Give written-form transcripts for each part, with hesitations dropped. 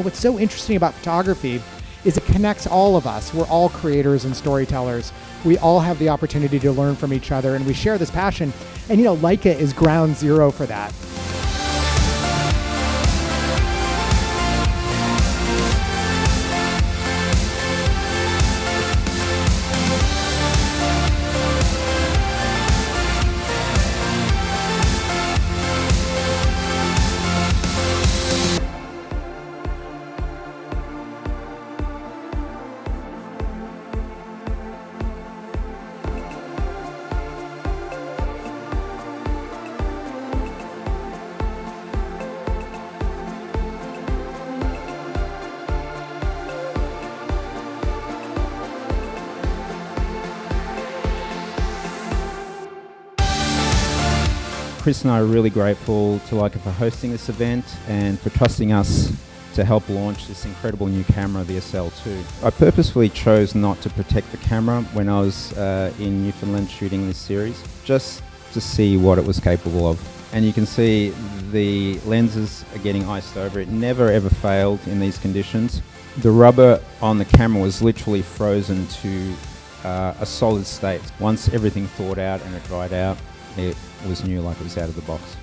what's so interesting about photography is it connects all of us. We're all creators and storytellers. We all have the opportunity to learn from each other, and we share this passion. And Leica is ground zero for that. Chris and I are really grateful to Leica for hosting this event and for trusting us to help launch this incredible new camera, the SL2. I purposefully chose not to protect the camera when I was in Newfoundland shooting this series, just to see what it was capable of. And you can see the lenses are getting iced over. It never ever failed in these conditions. The rubber on the camera was literally frozen to a solid state. Once everything thawed out and it dried out, it was new, like it was out of the box.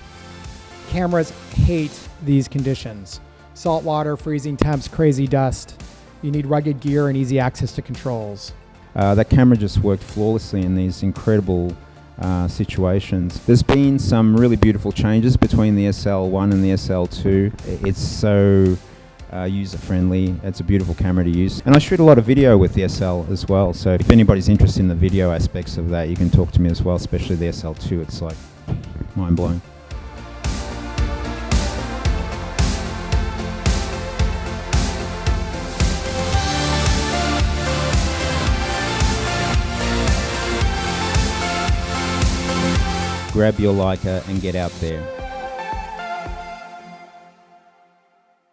Cameras hate these conditions. Salt water, freezing temps, crazy dust. You need rugged gear and easy access to controls. That camera just worked flawlessly in these incredible situations. There's been some really beautiful changes between the SL1 and the SL2. It's so user-friendly. It's a beautiful camera to use. And I shoot a lot of video with the SL as well, so if anybody's interested in the video aspects of that, you can talk to me as well, especially the SL2. It's like mind-blowing. Grab your Leica and get out there.